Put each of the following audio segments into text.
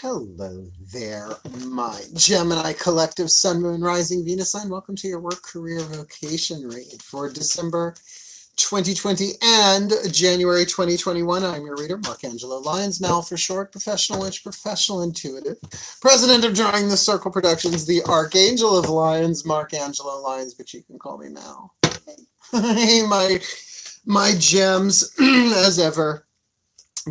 Hello there, my Gemini collective Sun, Moon, Rising, Venus sign. Welcome to your work, career, vocation read for December 2020 and January 2021. I'm your reader, Markangelo Lyons, Mal for short, professional witch, professional intuitive, president of Drawing the Circle Productions, the Archangel of Lyons, Markangelo Lyons, but you can call me Mal. Hey, my gems, as ever.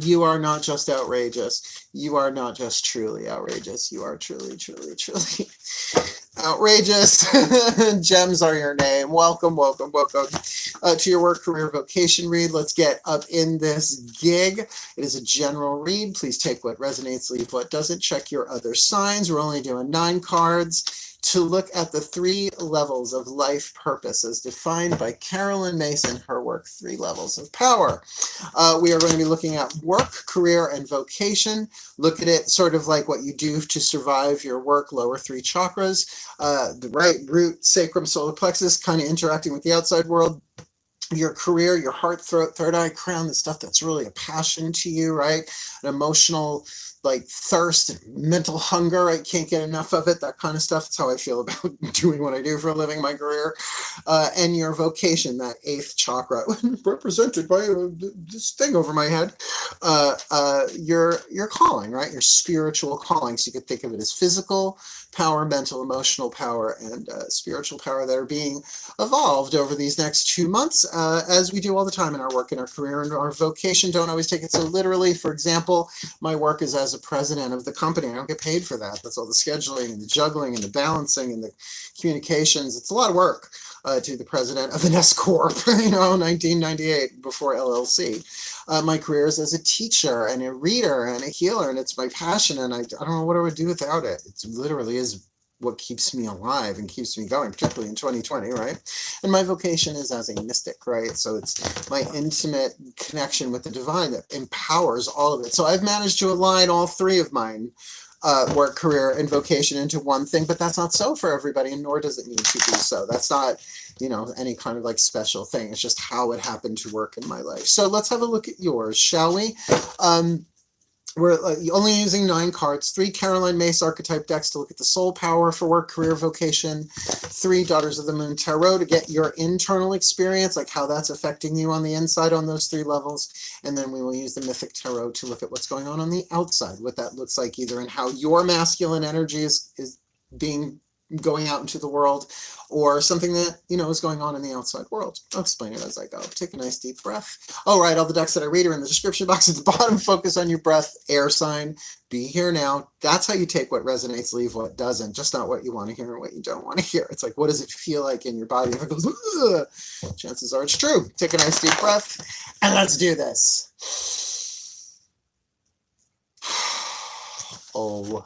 You are not just outrageous. You are not just truly outrageous. You are truly, truly, truly outrageous. Gems are your name. Welcome, welcome, welcome to your work, career, vocation read. Let's get up in this gig. It is a general read. Please take what resonates, leave what doesn't. Check your other signs. We're only doing 9 cards to look at the 3 levels of life purpose as defined by Carolyn Myss in her work, 3 Levels of Power. We are going to be looking at work, career, and vocation. Look at it sort of like what you do to survive your work, lower 3 chakras, the right, root, sacrum, solar plexus, kind of interacting with the outside world. Your career, your heart, throat, third eye, crown, the stuff that's really a passion to you, right? An emotional like thirst and mental hunger. I can't get enough of it, that kind of stuff. That's how I feel about doing what I do for a living, my career. And your vocation, that 8th chakra, represented by this thing over my head. Your calling, right? Your spiritual calling. So you could think of it as physical power, mental, emotional power, and spiritual power that are being evolved over these next 2 months, as we do all the time in our work and our career and our vocation. Don't always take it so literally. For example, my work is as a president of the company. I don't get paid for that. That's all the scheduling and the juggling and the balancing and the communications. It's a lot of work to the president of an S Corp, 1998 before LLC. My career is as a teacher and a reader and a healer, and it's my passion, and I don't know what I would do without it. It literally is what keeps me alive and keeps me going, particularly in 2020, right? And my vocation is as a mystic, right? So it's my intimate connection with the divine that empowers all of it. So I've managed to align all 3 of mine, work, career, and vocation into one thing, but that's not so for everybody, and nor does it need to be so. That's not, any kind of like special thing. It's just how it happened to work in my life. So let's have a look at yours, shall we? We're only using 9 cards, 3 Caroline Myss archetype decks to look at the soul power for work, career, vocation, 3 Daughters of the Moon Tarot to get your internal experience, like how that's affecting you on the inside on those 3 levels. And then we will use the Mythic Tarot to look at what's going on the outside, what that looks like either in how your masculine energy is going out into the world, or something that, is going on in the outside world. I'll explain it as I go. Take a nice deep breath. All right, all the decks that I read are in the description box at the bottom. Focus on your breath, air sign, be here now. That's how you take what resonates, leave what doesn't, just not what you want to hear and what you don't want to hear. It's like, what does it feel like in your body? If it goes, ugh, chances are it's true. Take a nice deep breath, and let's do this. Oh,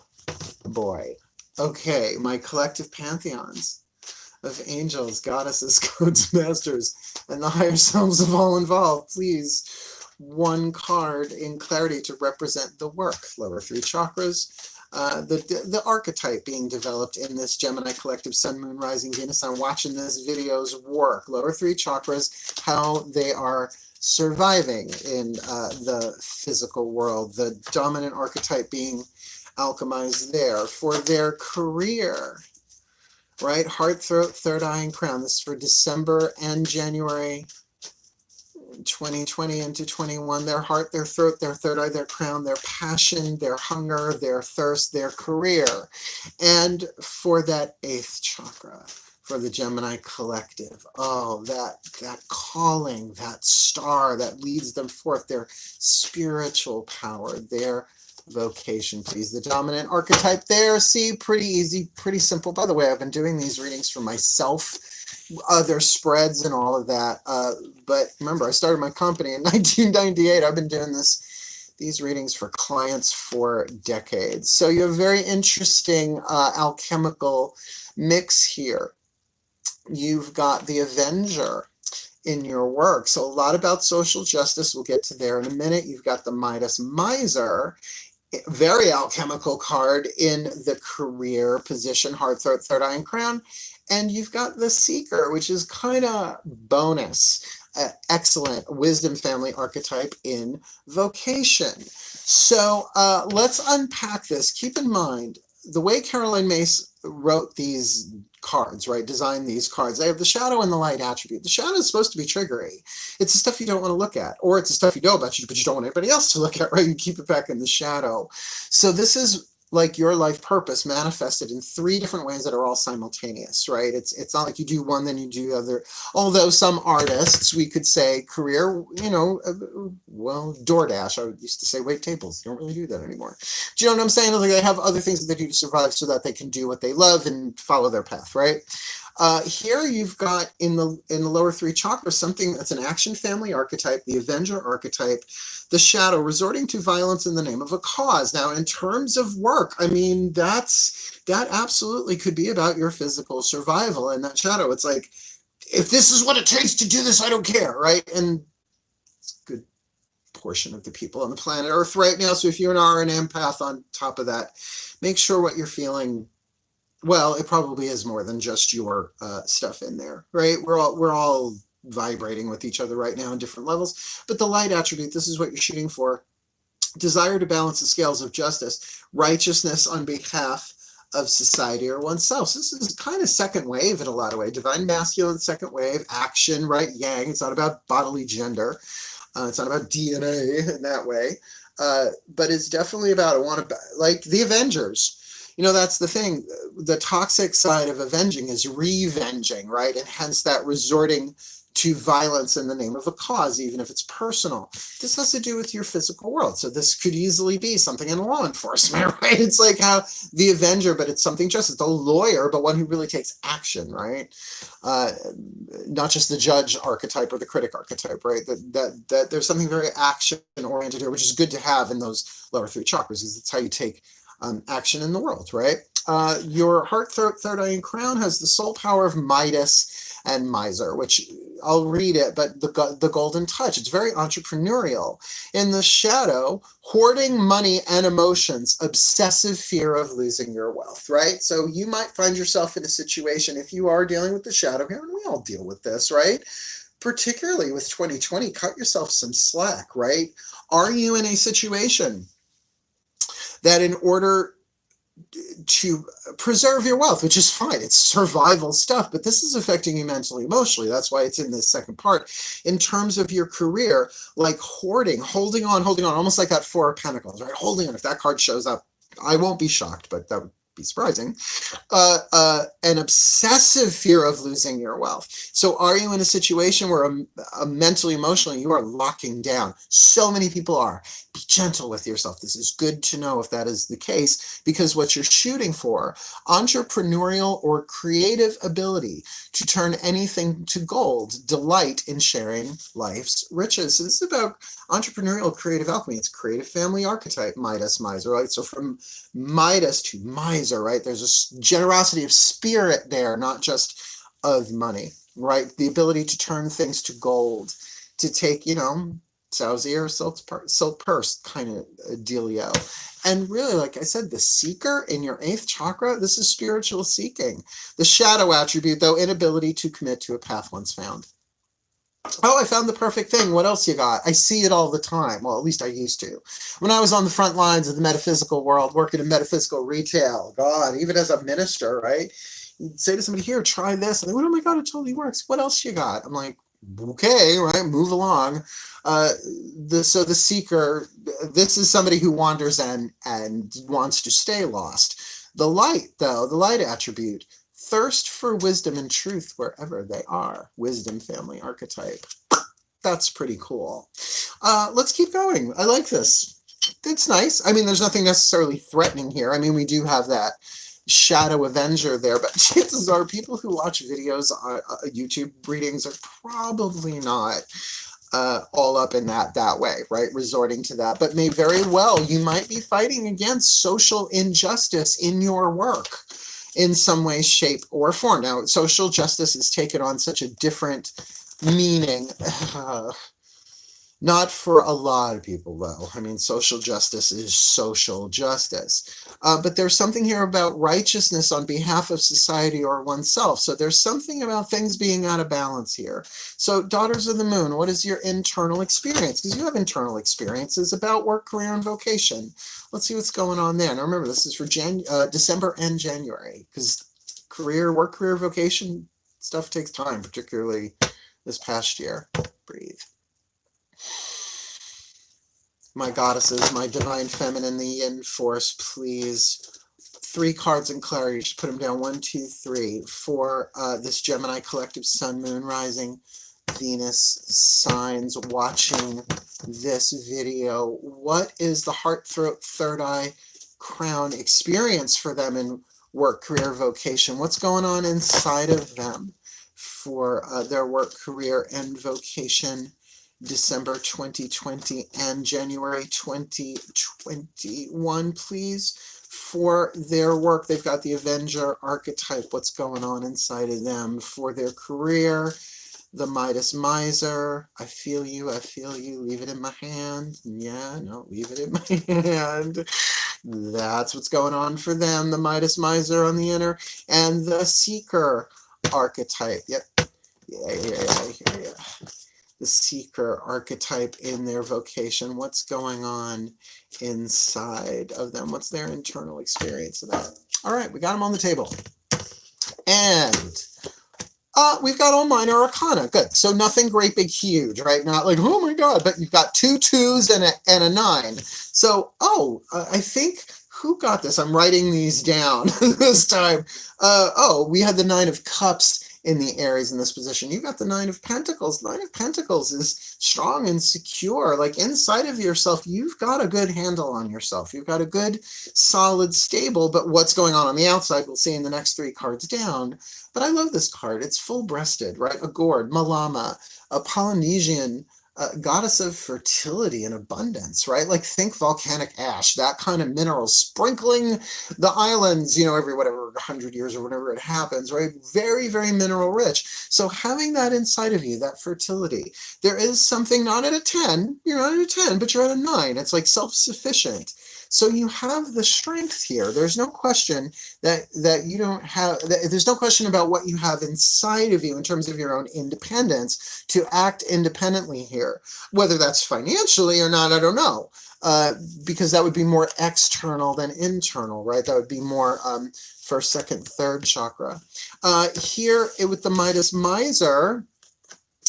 boy. Okay, my collective pantheons of angels, goddesses, codes, masters, and the higher selves of all involved. Please, 1 card in clarity to represent the work. Lower 3 chakras, the archetype being developed in this Gemini collective Sun, Moon, Rising, Venus. I'm watching this video's work. Lower 3 chakras, how they are surviving in the physical world. The dominant archetype being alchemized there. For their career, right? Heart, throat, third eye, and crown. This is for December and January 2020 into 21. Their heart, their throat, their third eye, their crown, their passion, their hunger, their thirst, their career. And for that 8th chakra, for the Gemini collective, oh, that calling, that star that leads them forth, their spiritual power, their vocation, please. The dominant archetype there, see, pretty easy, pretty simple. By the way, I've been doing these readings for myself, other spreads and all of that. But remember, I started my company in 1998. I've been doing these readings for clients for decades. So you have a very interesting alchemical mix here. You've got the Avenger in your work. So a lot about social justice. We'll get to there in a minute. You've got the Midas Miser, very alchemical card in the career position, heart, throat, third eye, and crown. And you've got the Seeker, which is kind of bonus excellent wisdom family archetype in Vocation. So let's unpack this. Keep in mind, the way Caroline Myss wrote these cards, right, designed these cards, they have the shadow and the light attribute. The shadow is supposed to be triggery. It's the stuff you don't want to look at, or it's the stuff you know about you, but you don't want anybody else to look at, right? You keep it back in the shadow. So this is like your life purpose manifested in 3 different ways that are all simultaneous, right? It's not like you do one, then you do the other. Although some artists, we could say career, you know, well, DoorDash, I used to say wait tables. You don't really do that anymore. Do you know what I'm saying? Like they have other things that they do to survive so that they can do what they love and follow their path, right? Here you've got in the lower 3 chakras something that's an action family archetype, the Avenger archetype, the shadow resorting to violence in the name of a cause. Now, in terms of work, I mean, that absolutely could be about your physical survival. And that shadow, it's like, if this is what it takes to do this, I don't care, right? And it's a good portion of the people on the planet Earth right now. So if you are an empath on top of that, make sure what you're feeling, well, it probably is more than just your stuff in there, right? We're all vibrating with each other right now on different levels. But the light attribute, this is what you're shooting for. Desire to balance the scales of justice, righteousness on behalf of society or oneself. So this is kind of second wave in a lot of ways. Divine masculine, second wave, action, right? Yang. It's not about bodily gender. It's not about DNA in that way. But it's definitely about, like the Avengers. You know, that's the thing. The toxic side of avenging is revenging, right? And hence that resorting to violence in the name of a cause, even if it's personal. This has to do with your physical world. So this could easily be something in law enforcement, right? It's like how the Avenger, but it's something just, it's a lawyer, but one who really takes action, right? Not just the judge archetype or the critic archetype, right? That there's something very action oriented here, which is good to have in those lower 3 chakras, because it's how you take action in the world, right? Your heart, third eye, and crown has the soul power of Midas and miser, which I'll read it, but the golden touch, it's very entrepreneurial. In the shadow, hoarding money and emotions, obsessive fear of losing your wealth, right? So you might find yourself in a situation, if you are dealing with the shadow here, and we all deal with this, right? Particularly with 2020, cut yourself some slack, right? Are you in a situation that in order to preserve your wealth, which is fine, it's survival stuff, but this is affecting you mentally, emotionally. That's why it's in this second part. In terms of your career, like hoarding, holding on, almost like that 4 of Pentacles, right? Holding on. If that card shows up, I won't be shocked, but that would be surprising. An obsessive fear of losing your wealth. So are you in a situation where mentally, emotionally, you are locking down? So many people are. Be gentle with yourself. This is good to know if that is the case, because what you're shooting for, entrepreneurial or creative ability to turn anything to gold, delight in sharing life's riches. So this is about entrepreneurial creative alchemy. It's creative family archetype, Midas, miser, right? So from Midas to miser, right? There's a generosity of spirit there, not just of money, right? The ability to turn things to gold, to take, you know, sow's ear, silk purse kind of dealio. And really, like I said, the seeker in your 8th chakra, this is spiritual seeking. The shadow attribute, though, inability to commit to a path once found. Oh, I found the perfect thing. What else you got? I see it all the time. Well, at least I used to. When I was on the front lines of the metaphysical world, working in metaphysical retail, God, even as a minister, right? You'd say to somebody, here, try this. And they went, oh my God, it totally works. What else you got? I'm like, okay, right, move along. So the seeker, this is somebody who wanders and wants to stay lost. The light, though, the light attribute, thirst for wisdom and truth wherever they are. Wisdom family archetype. That's pretty cool. Let's keep going. I like this. It's nice. I mean, there's nothing necessarily threatening here. I mean, we do have that shadow Avenger there, but chances are people who watch videos on YouTube readings are probably not all up in that way, right? Resorting to that, but may very well, you might be fighting against social injustice in your work in some way, shape, or form. Now, social justice is taken on such a different meaning. Not for a lot of people, though. I mean, social justice is social justice. But there's something here about righteousness on behalf of society or oneself. So there's something about things being out of balance here. So, Daughters of the Moon, what is your internal experience? Because you have internal experiences about work, career, and vocation. Let's see what's going on there. Now, remember, this is for December and January, because work, career, vocation stuff takes time, particularly this past year. Breathe. My goddesses, my divine feminine, the yin force, please. 3 cards in clarity. Just put them down. 1, 2, 3 for this Gemini collective sun, moon, rising, Venus signs watching this video. What is the heart, throat, third eye, crown experience for them in work, career, vocation? What's going on inside of them for their work, career, and vocation? December 2020 and January 2021, please. For their work, they've got the Avenger archetype. What's going on inside of them? For their career, the Midas miser. I feel you, I feel you. Leave it in my hand. Yeah, no, leave it in my hand. That's what's going on for them. The Midas miser on the inner, and the seeker archetype. Yep. Yeah. The seeker archetype in their vocation. What's going on inside of them? What's their internal experience of that? All right, we got them on the table. And we've got all minor arcana. Good. So nothing great, big, huge, right? Not like, oh my God, but you've got 2 2s and a 9. So, I think, who got this? I'm writing these down this time. We had the 9 of Cups in the Aries in this position. You got the 9 of Pentacles. 9 of Pentacles is strong and secure. Like inside of yourself, you've got a good handle on yourself. You've got a good, solid, stable, but what's going on the outside, we'll see in the next 3 cards down. But I love this card. It's full-breasted, right? A gourd, Malama, a Polynesian goddess of fertility and abundance, right? Like think volcanic ash, that kind of mineral sprinkling the islands, every whatever 100 years or whatever it happens, right? Very, very mineral rich. So having that inside of you, that fertility, there is something not at a 10, you're not at a 10, but you're at a 9. It's like self-sufficient. So you have the strength here. There's no question that you don't have, there's no question about what you have inside of you in terms of your own independence to act independently here. Whether that's financially or not, I don't know. Because that would be more external than internal, right? That would be more first, second, third chakra. Here with the Midas miser,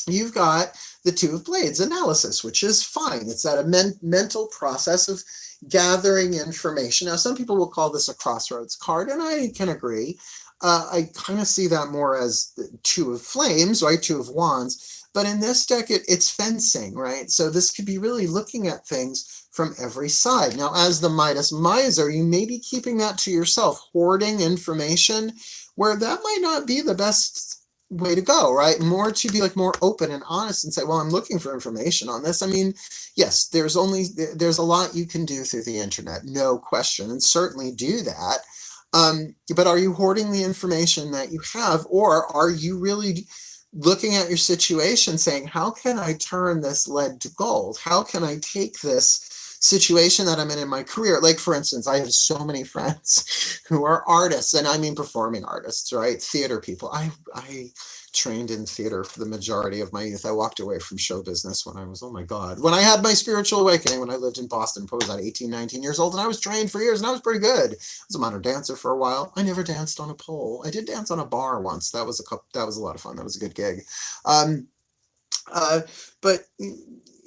you've got the 2 of Blades analysis, which is fine. It's that a mental process of gathering information. Now, some people will call this a crossroads card, and I can agree. I kind of see that more as the 2 of Flames, right? 2 of Wands. But in this deck, it's fencing, right? So this could be really looking at things from every side. Now, as the Midas miser, you may be keeping that to yourself, hoarding information where that might not be the best way to go, right? More to be like more open and honest and say, well, I'm looking for information on this. I mean, yes, there's a lot you can do through the internet, no question, and certainly do that. But are you hoarding the information that you have, or are you really looking at your situation saying, how can I turn this lead to gold? How can I take this situation that I'm in my career? Like, for instance, I have so many friends who are artists, and I mean performing artists, right? Theater people. I trained in theater for the majority of my youth. I walked away from show business when I was, oh my God, when I had my spiritual awakening, when I lived in Boston, I was about 18, 19 years old, and I was trained for years, and I was pretty good. I was a modern dancer for a while. I never danced on a pole. I did dance on a bar once. That was a lot of fun. That was a good gig. But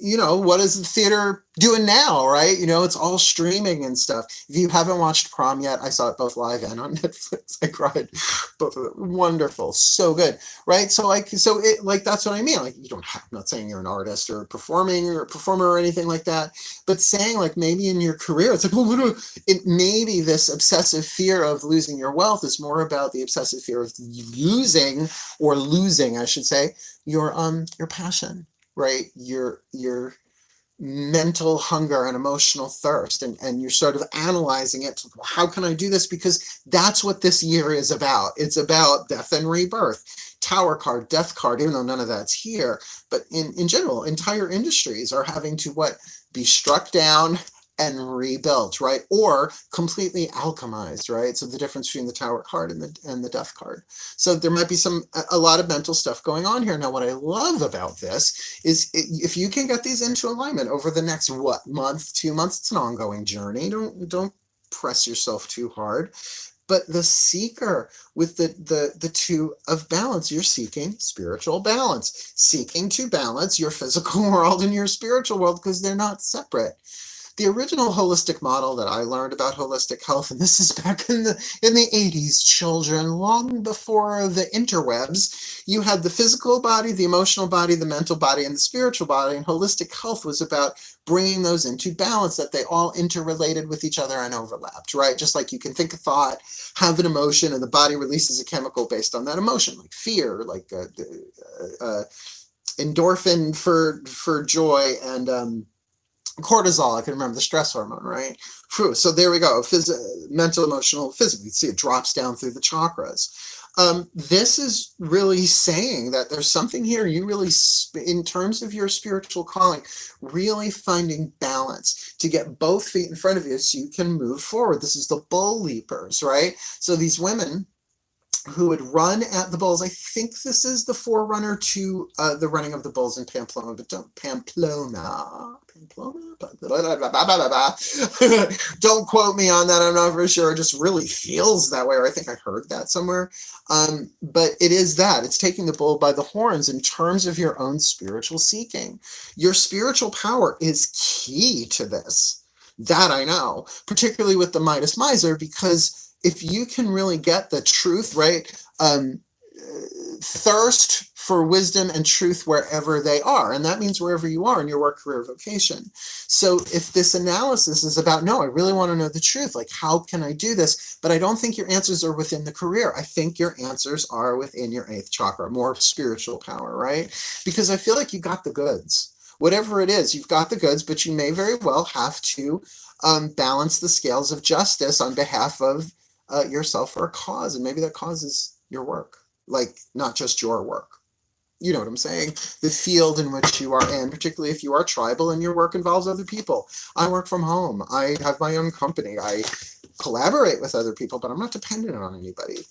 what is the theater doing now, right? It's all streaming and stuff. If you haven't watched Prom yet, I saw it both live and on Netflix. I cried. Both of them. Wonderful. So good, right? So that's what I mean. Like, I'm not saying you're an artist or a performer or anything like that, but saying like maybe in your career, it's like, well, maybe this obsessive fear of losing your wealth is more about the obsessive fear of losing, I should say, your passion. Right, your mental hunger and emotional thirst, and you're sort of analyzing it. How can I do this? Because that's what this year is about. It's about death and rebirth. Tower card, death card, even though none of that's here, but in general, entire industries are having to be struck down and rebuilt, right? Or completely alchemized, right? So the difference between the Tower card and the Death card. So there might be a lot of mental stuff going on here. Now, what I love about this is if you can get these into alignment over the next month, 2 months, it's an ongoing journey. Don't press yourself too hard. But the seeker with the two of balance, you're seeking spiritual balance, seeking to balance your physical world and your spiritual world because they're not separate. The original holistic model that I learned about holistic health, and this is back in the 80s, children, long before the interwebs, you had the physical body, the emotional body, the mental body, and the spiritual body, and holistic health was about bringing those into balance, that they all interrelated with each other and overlapped, right? Just like you can think a thought, have an emotion, and the body releases a chemical based on that emotion, like fear, like endorphin for joy, and cortisol, I can remember the stress hormone, right? So there we go, mental, emotional, physical. You see it drops down through the chakras. This is really saying that there's something here you really, in terms of your spiritual calling, really finding balance to get both feet in front of you so you can move forward. This is the bull leapers, right? So these women who would run at the bulls. I think this is the forerunner to the running of the bulls in Pamplona, but don't quote me on that. I'm not very sure. It just really feels that way, or I think I heard that somewhere. But it is that. It's taking the bull by the horns in terms of your own spiritual seeking. Your spiritual power is key to this. That I know, particularly with the Midas Miser, because if you can really get the truth, right? Thirst for wisdom and truth wherever they are. And that means wherever you are in your work, career, vocation. So if this analysis is about, no, I really want to know the truth, like how can I do this? But I don't think your answers are within the career. I think your answers are within your 8th chakra, more spiritual power, right? Because I feel like you got the goods. Whatever it is, you've got the goods, but you may very well have to balance the scales of justice on behalf of yourself or a cause, and maybe that cause is your work, like not just your work. You know what I'm saying? The field in which you are in, particularly if you are tribal and your work involves other people. I work from home. I have my own company. I collaborate with other people, but I'm not dependent on anybody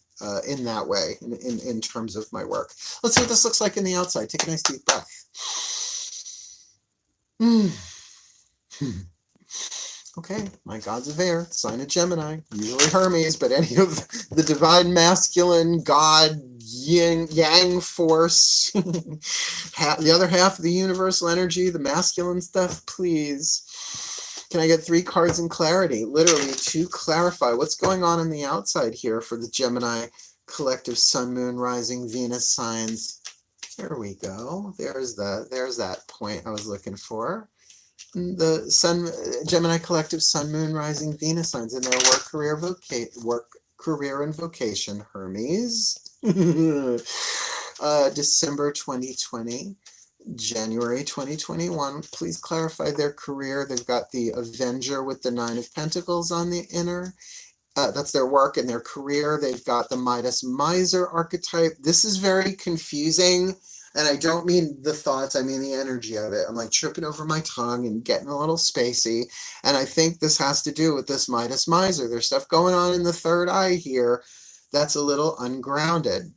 in that way, in terms of my work. Let's see what this looks like in the outside. Take a nice deep breath. Okay, my gods of air, sign of Gemini, usually Hermes, but any of the divine masculine god yang force, the other half of the universal energy, the masculine stuff, please. Can I get 3 cards in clarity, literally to clarify what's going on the outside here for the Gemini collective sun, moon, rising, Venus signs? There we go. There's that point I was looking for. The Sun, Gemini collective sun, moon, rising, Venus signs in their work, career, and vocation. Hermes, December 2020, January 2021. Please clarify their career. They've got the Avenger with the 9 of Pentacles on the inner. That's their work and their career. They've got the Midas Miser archetype. This is very confusing. And I don't mean the thoughts, I mean the energy of it. I'm like tripping over my tongue and getting a little spacey. And I think this has to do with this Midas Miser. There's stuff going on in the third eye here that's a little ungrounded.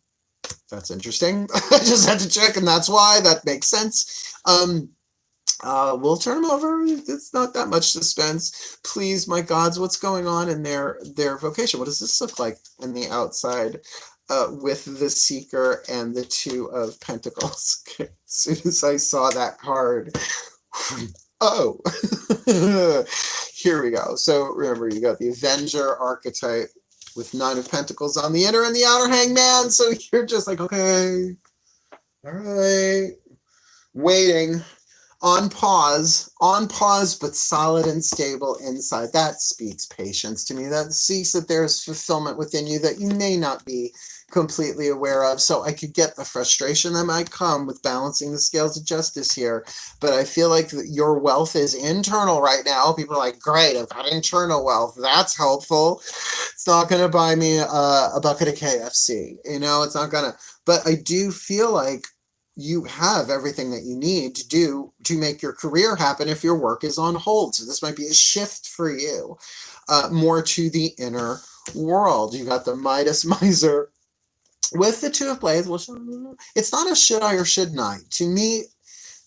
That's interesting. I just had to check, and that's why. That makes sense. We'll turn them over. It's not that much suspense. Please, my gods, what's going on in their vocation? What does this look like in the outside? With the Seeker and the 2 of Pentacles. Okay. As soon as I saw that card, oh, here we go. So remember, you got the Avenger archetype with 9 of Pentacles on the inner and the outer Hangman. So you're just like, okay, all right, waiting. on pause, but solid and stable inside. That speaks patience to me. That speaks that there's fulfillment within you that you may not be completely aware of. So I could get the frustration that might come with balancing the scales of justice here, but I feel like your wealth is internal right now. People are like, great, I've got internal wealth. That's helpful. It's not going to buy me a bucket of KFC. You know, it's not going to, but I do feel like you have everything that you need to do to make your career happen if your work is on hold. So this might be a shift for you, more to the inner world. You got the Midas miser with the Two of Blades. Well, it's not a should I or should I. To me,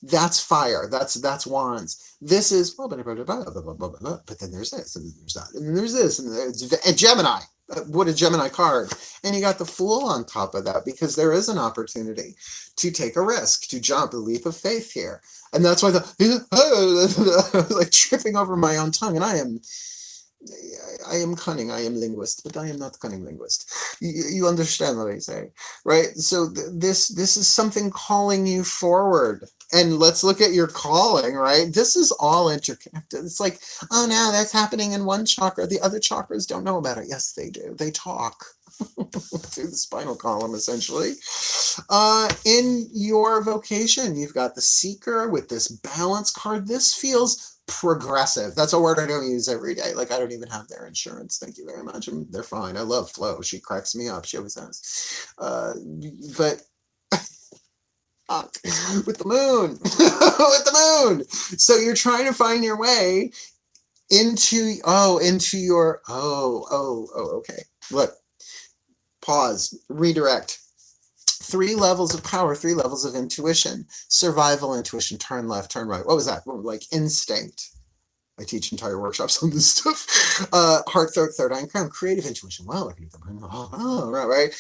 that's fire. That's wands. This is, but then there's this, and there's that, and then there's this, and there's a Gemini. What a Gemini card. And you got the Fool on top of that, because there is an opportunity to take a risk, to jump, a leap of faith here. And that's why like tripping over my own tongue. And I am cunning, I am linguist, but I am not cunning linguist. You understand what I say, right? So this is something calling you forward. And let's look at your calling, right? This is all interconnected. It's like, oh no, that's happening in one chakra. The other chakras don't know about it. Yes, they do. They talk through the spinal column, essentially. In your vocation, you've got the Seeker with this balance card. This feels progressive. That's a word I don't use every day. Like, I don't even have their insurance. Thank you very much. They're fine. I love Flo. She cracks me up. She always has. But with the moon, with the moon. So you're trying to find your way into your, okay. Look, pause, redirect. 3 levels of power, 3 levels of intuition. Survival intuition, turn left, turn right. What was that? Like instinct. I teach entire workshops on this stuff. Heart, third eye, and crown. Creative intuition. Wow, right.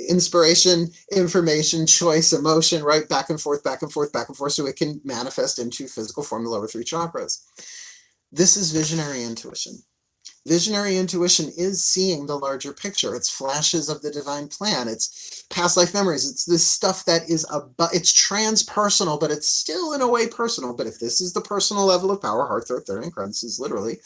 Inspiration, information, choice, emotion, right? Back and forth, so it can manifest into physical form, the lower 3 chakras. This is visionary intuition. Visionary intuition is seeing the larger picture. It's flashes of the divine plan. It's past life memories. It's this stuff that is it's transpersonal, but it's still in a way personal. But if this is the personal level of power, heart, third, and crown, this is literally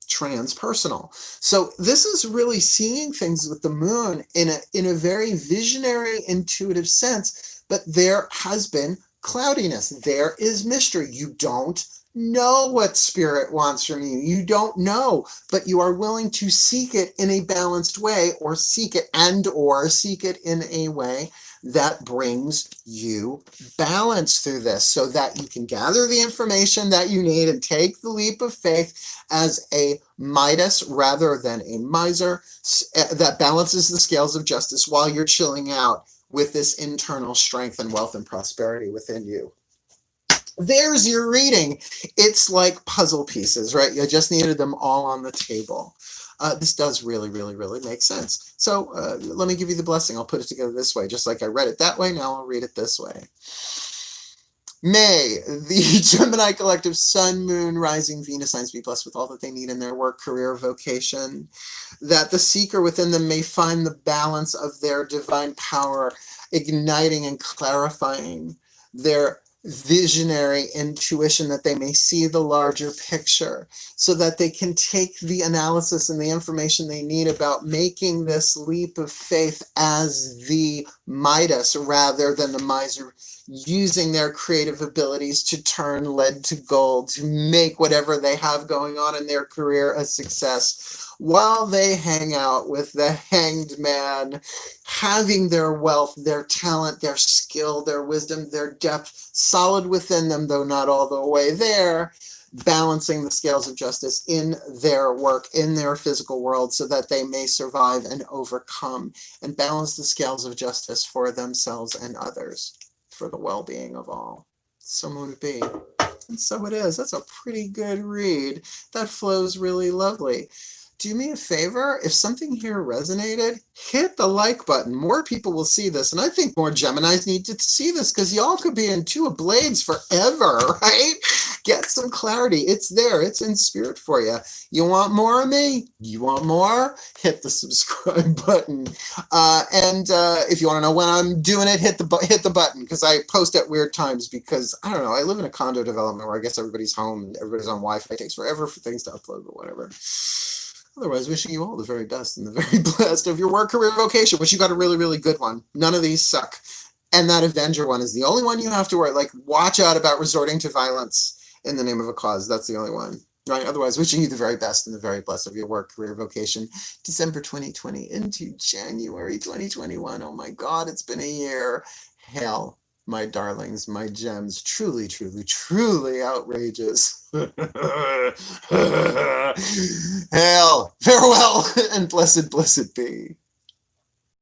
transpersonal. So this is really seeing things with the moon in a very visionary, intuitive sense. But there has been cloudiness. There is mystery. You don't know what spirit wants from you. You don't know, but you are willing to seek it in a balanced way, or seek it in a way that brings you balance through this, so that you can gather the information that you need and take the leap of faith as a Midas rather than a miser, that balances the scales of justice while you're chilling out with this internal strength and wealth and prosperity within you. There's your reading. It's like puzzle pieces, right? You just needed them all on the table. This does really, really, really make sense. So let me give you the blessing. I'll put it together this way. Just like I read it that way, now I'll read it this way. May the Gemini collective Sun, Moon, Rising, Venus signs be blessed with all that they need in their work, career, vocation, that the seeker within them may find the balance of their divine power, igniting and clarifying their visionary intuition, that they may see the larger picture, so that they can take the analysis and the information they need about making this leap of faith as the Midas rather than the miser, using their creative abilities to turn lead to gold, to make whatever they have going on in their career a success, while they hang out with the hanged man, having their wealth, their talent, their skill, their wisdom, their depth solid within them, though not all the way there, balancing the scales of justice in their work, in their physical world, so that they may survive and overcome and balance the scales of justice for themselves and others, for the well-being of all. So would it be. And so it is. That's a pretty good read. That flows really lovely. Do me a favor, if something here resonated, hit the like button. More people will see this, and I think more Geminis need to see this, because y'all could be in Two of Blades forever, right? Get some clarity. It's there. It's in spirit for you. You want more of me? You want more? Hit the subscribe button. If you want to know when I'm doing it, hit the button, because I post at weird times, because I don't know, I live in a condo development where I guess everybody's home and everybody's on Wi-Fi. It takes forever for things to upload, but whatever. Otherwise, wishing you all the very best and the very best of your work, career, vocation, which you got a really, really good one. None of these suck. And that Avenger one is the only one you have to worry. Like, watch out about resorting to violence in the name of a cause. That's the only one. Right? Otherwise, wishing you the very best and the very best of your work, career, vocation. December 2020 into January 2021. Oh my God, it's been a year. Hell, my darlings, my gems, truly, truly, truly outrageous. Hail, farewell, and blessed, blessed be.